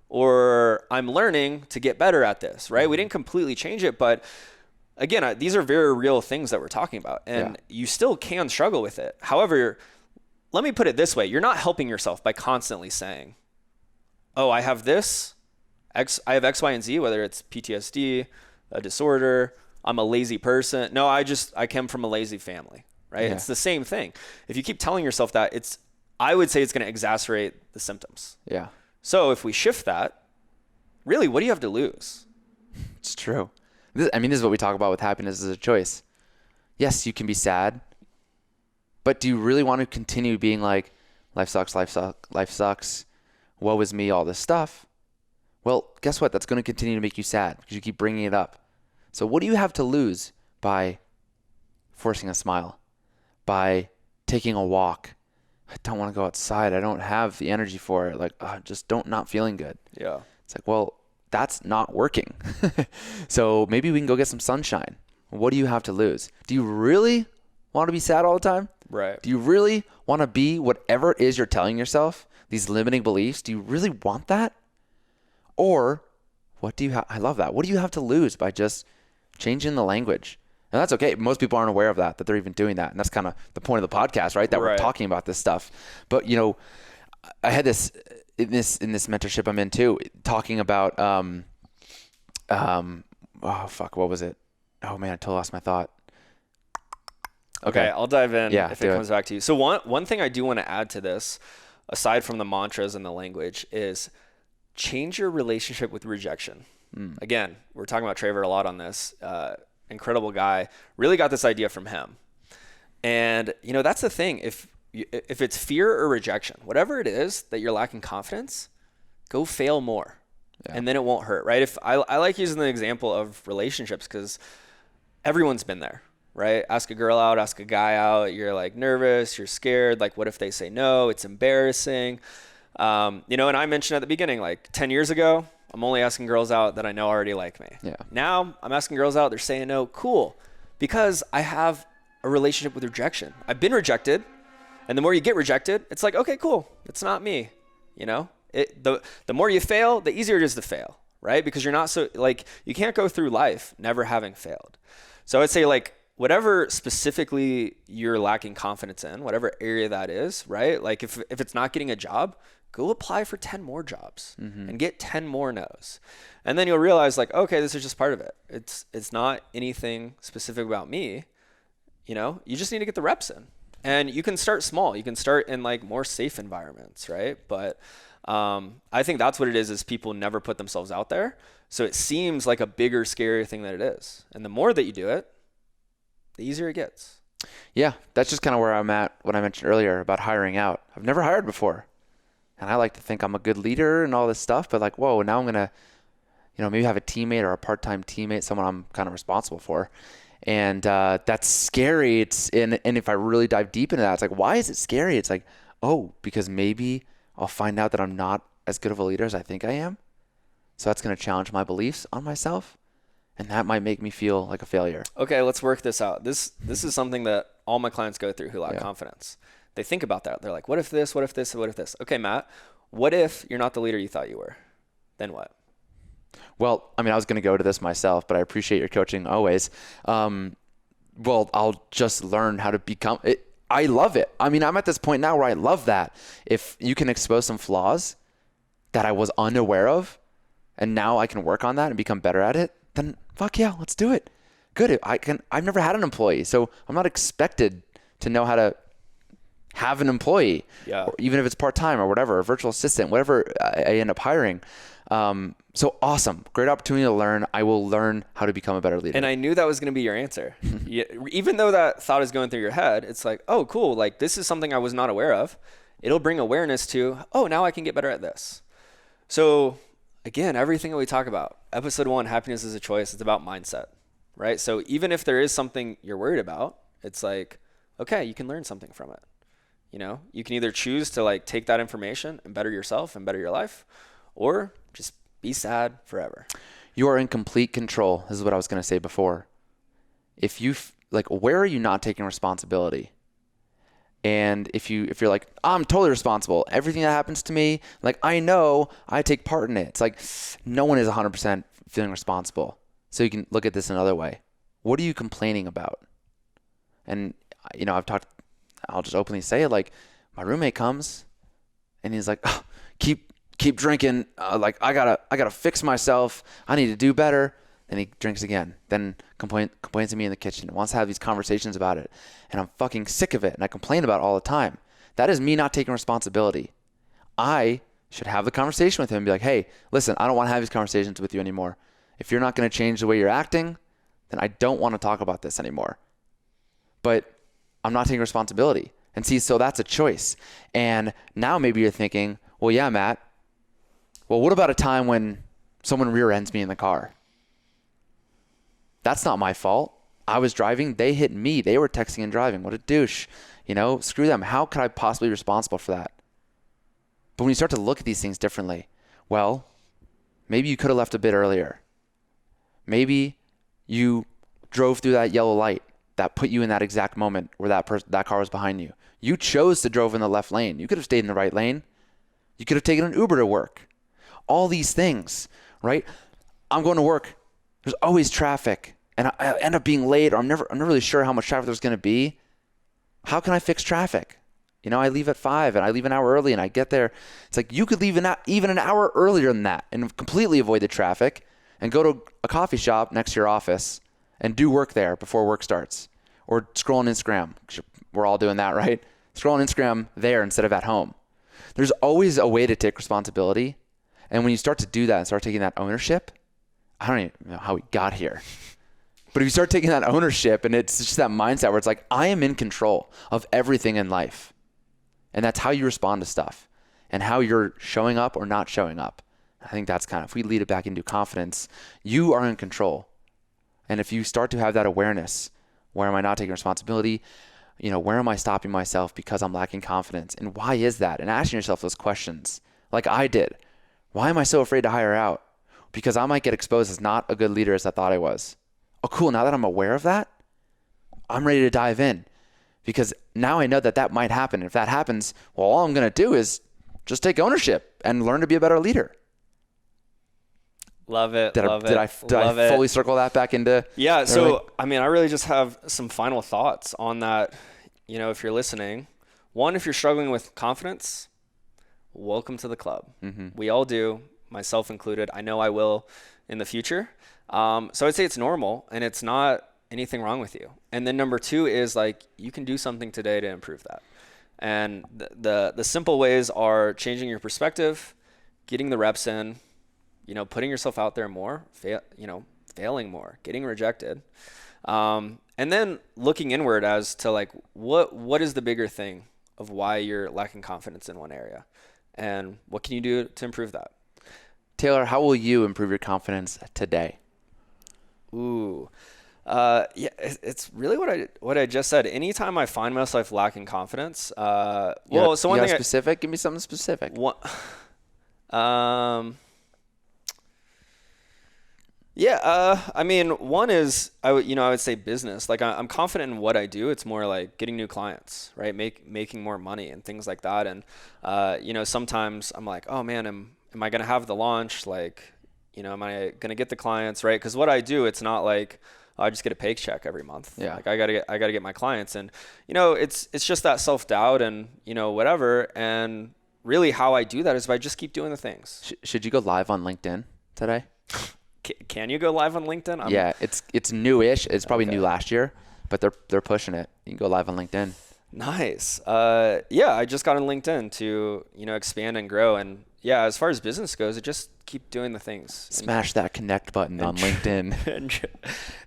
or I'm learning to get better at this, right? We didn't completely change it, but again, these are very real things that we're talking about, and you still can struggle with it. However, let me put it this way. You're not helping yourself by constantly saying, I have this, I have X, Y, and Z, whether it's PTSD, a disorder, I'm a lazy person. No, I came from a lazy family, right? Yeah. It's the same thing. If you keep telling yourself that, I would say it's going to exacerbate the symptoms. Yeah. So if we shift that, really, what do you have to lose? It's true. This is what we talk about with happiness as a choice. Yes, you can be sad, but do you really want to continue being like, life sucks, woe is me, all this stuff? Well, guess what? That's going to continue to make you sad because you keep bringing it up. So what do you have to lose by forcing a smile, by taking a walk? I don't want to go outside. I don't have the energy for it. Not feeling good. Yeah. It's well, that's not working. So maybe we can go get some sunshine. What do you have to lose? Do you really want to be sad all the time? Right. Do you really want to be whatever it is you're telling yourself, these limiting beliefs? Do you really want that? Or what do you have? I love that. What do you have to lose by just changing the language? And that's okay. Most people aren't aware of that they're even doing that. And that's kind of the point of the podcast, right? That we're talking about this stuff. But, I had this in this mentorship I'm in too, talking about, what was it? Oh man, I totally lost my thought. Okay, I'll dive in if it comes back to you. So one thing I do want to add to this, aside from the mantras and the language, is change your relationship with rejection. Again, we're talking about Trevor a lot on this. Incredible guy. Really got this idea from him. And, that's the thing. If it's fear or rejection, whatever it is that you're lacking confidence, go fail more. Yeah. And then it won't hurt, right? If I like using the example of relationships because everyone's been there, right? Ask a girl out, ask a guy out. You're nervous, you're scared. What if they say no? It's embarrassing. And I mentioned at the beginning, 10 years ago, I'm only asking girls out that I know already like me. Yeah. Now I'm asking girls out, they're saying no. Cool. Because I have a relationship with rejection. I've been rejected. And the more you get rejected, it's okay, cool. It's not me. The more you fail, the easier it is to fail, right? Because you're not so, you can't go through life never having failed. So I'd say whatever specifically you're lacking confidence in, whatever area that is, right? If it's not getting a job, go apply for 10 more jobs and get 10 more no's. And then you'll realize okay, this is just part of it. It's not anything specific about me. You just need to get the reps in. And you can start small. You can start in more safe environments, right? But I think that's what it is people never put themselves out there. So it seems like a bigger, scarier thing than it is. And the more that you do it, the easier it gets. Yeah, that's just kind of where I'm at, what I mentioned earlier about hiring out. I've never hired before. And I like to think I'm a good leader and all this stuff, but like, whoa, now I'm going to, maybe have a teammate or a part-time teammate, someone I'm kind of responsible for. And that's scary. And if I really dive deep into that, it's like, why is it scary? It's like, oh, because maybe I'll find out that I'm not as good of a leader as I think I am. So that's going to challenge my beliefs on myself. And that might make me feel like a failure. Okay, let's work this out. This is something that all my clients go through who lack confidence. They think about that. They're like, what if this, what if this, what if this? Okay, Matt, what if you're not the leader you thought you were? Then what? Well, I was going to go to this myself, but I appreciate your coaching always. Well, I'll just learn how to become it. I love it. I'm at this point now where I love that. If you can expose some flaws that I was unaware of, and now I can work on that and become better at it, then fuck yeah, let's do it. Good. I've never had an employee, so I'm not expected to know how to have an employee, or even if it's part-time or whatever, a virtual assistant, whatever I end up hiring. So awesome. Great opportunity to learn. I will learn how to become a better leader. And I knew that was going to be your answer. Even though that thought is going through your head, it's like, oh, cool. Like, this is something I was not aware of. It'll bring awareness to, oh, now I can get better at this. So again, everything that we talk about, episode 1, happiness is a choice. It's about mindset, right? So even if there is something you're worried about, it's like, okay, you can learn something from it. You can either choose to like take that information and better yourself and better your life, or just be sad forever. You are in complete control. This is what I was going to say before. If you where are you not taking responsibility? And if you're like, I'm totally responsible. Everything that happens to me, like, I know I take part in it. It's like, no one is 100% feeling responsible. So you can look at this another way. What are you complaining about? And, I'll just openly say it. Like, my roommate comes and he's like, oh, keep drinking. Like, I gotta fix myself. I need to do better. Then he drinks again. Then complains to me in the kitchen. Wants to have these conversations about it. And I'm fucking sick of it. And I complain about it all the time. That is me not taking responsibility. I should have the conversation with him and be like, hey, listen, I don't want to have these conversations with you anymore. If you're not going to change the way you're acting, then I don't want to talk about this anymore. But I'm not taking responsibility. And see, so that's a choice. And now maybe you're thinking, well, yeah, Matt. Well, what about a time when someone rear ends me in the car? That's not my fault. I was driving. They hit me. They were texting and driving. What a douche. Screw them. How could I possibly be responsible for that? But when you start to look at these things differently, well, maybe you could have left a bit earlier. Maybe you drove through that yellow light that put you in that exact moment where that car was behind you. You chose to drive in the left lane. You could have stayed in the right lane. You could have taken an Uber to work. All these things, right? I'm going to work. There's always traffic, and I end up being late, or I'm not really sure how much traffic there's going to be. How can I fix traffic? I leave at 5 and I leave an hour early and I get there. It's like, you could leave even an hour earlier than that and completely avoid the traffic and go to a coffee shop next to your office and do work there before work starts, or scroll on Instagram. We're all doing that, right? Scroll on Instagram there instead of at home. There's always a way to take responsibility. And when you start to do that and start taking that ownership, I don't even know how we got here. But if you start taking that ownership, and it's just that mindset where it's like, I am in control of everything in life. And that's how you respond to stuff and how you're showing up or not showing up. I think that's if we lead it back into confidence, you are in control. And if you start to have that awareness, where am I not taking responsibility? Where am I stopping myself because I'm lacking confidence? And why is that? And asking yourself those questions like I did. Why am I so afraid to hire out? Because I might get exposed as not a good leader as I thought I was. Oh, cool. Now that I'm aware of that, I'm ready to dive in, because now I know that might happen. And if that happens, well, all I'm going to do is just take ownership and learn to be a better leader. Love it. Did I fully circle that back into? Yeah. So, I really just have some final thoughts on that. If you're listening, one, if you're struggling with confidence, welcome to the club. Mm-hmm. We all do, myself included. I know I will in the future. So I'd say it's normal and it's not anything wrong with you. And then number 2 is like, you can do something today to improve that. And the simple ways are changing your perspective, getting the reps in, putting yourself out there more, failing more, getting rejected. And then looking inward as to like, what is the bigger thing of why you're lacking confidence in one area? And what can you do to improve that? Taylor, how will you improve your confidence today? Ooh. Yeah, it's really what I just said. Anytime I find myself lacking confidence, so one thing specific. Give me something specific. I mean, one is I would say business. Like I'm confident in what I do. It's more like getting new clients, right? Making more money and things like that. And sometimes I'm like, oh man, am I gonna have the launch? Like, am I gonna get the clients, right? Because what I do, it's not like I just get a paycheck every month. Yeah. Like I gotta get my clients, and it's just that self-doubt and whatever. And really, how I do that is if I just keep doing the things. Should you go live on LinkedIn today? Can you go live on LinkedIn? Yeah, it's newish. It's probably new last year, but they're pushing it. You can go live on LinkedIn. Nice. Yeah, I just got on LinkedIn to expand and grow. And yeah, as far as business goes, just keep doing the things. Smash that connect button on LinkedIn.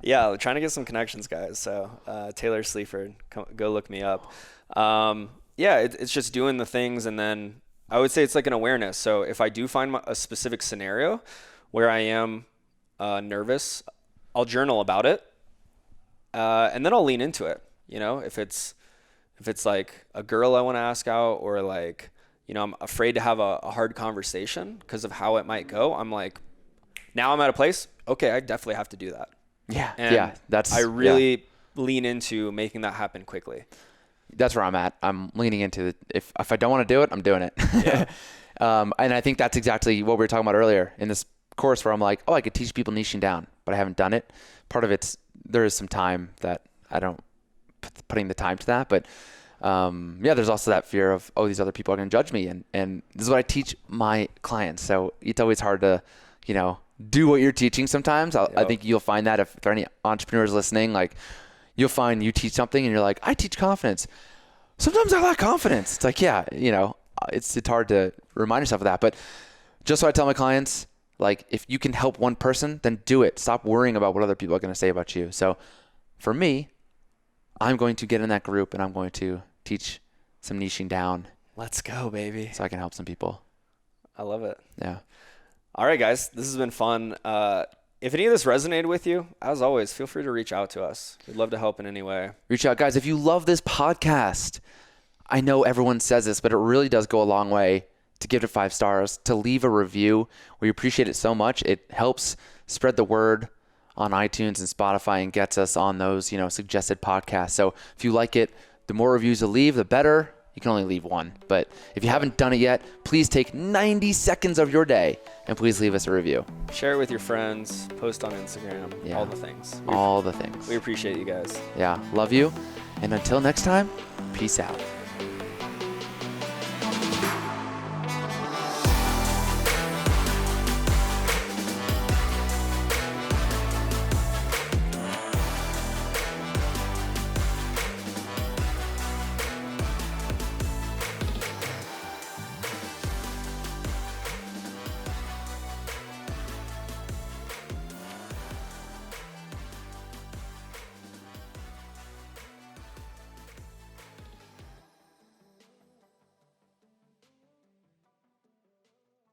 Yeah, trying to get some connections, guys. So Taylor Sleaford, go look me up. Yeah, it's just doing the things, and then I would say it's like an awareness. So if I do find a specific scenario where I am nervous, I'll journal about it, and then I'll lean into it. If it's like a girl I want to ask out, or like I'm afraid to have a hard conversation because of how it might go. I'm like, now I'm at a place. Okay, I definitely have to do that. Yeah, and I really lean into making that happen quickly. That's where I'm at. I'm leaning into it. If I don't want to do it, I'm doing it. Yeah. And I think that's exactly what we were talking about earlier in this course, where I'm like, I could teach people niching down, but I haven't done it. Part of there is some time that I don't putting the time to that, but there's also that fear of, these other people are going to judge me, and this is what I teach my clients. So it's always hard to do what you're teaching sometimes. I think you'll find that if there are any entrepreneurs listening, like you'll find you teach something and you're like, I teach confidence. Sometimes I lack confidence. It's like, it's hard to remind yourself of that. But just so I tell my clients, like, if you can help one person, then do it. Stop worrying about what other people are going to say about you. So for me, I'm going to get in that group and I'm going to teach some niching down. Let's go, baby. So I can help some people. I love it. Yeah. All right, guys, this has been fun. If any of this resonated with you, as always, feel free to reach out to us. We'd love to help in any way. Reach out, guys. If you love this podcast, I know everyone says this, but it really does go a long way to give it 5 stars, to leave a review. We appreciate it so much. It helps spread the word on iTunes and Spotify and gets us on those, suggested podcasts. So if you like it, the more reviews you leave, the better. You can only leave 1. But if you haven't done it yet, please take 90 seconds of your day and please leave us a review. Share it with your friends, post on Instagram, all the things. All the things. We appreciate you guys. Yeah, love you. And until next time, peace out.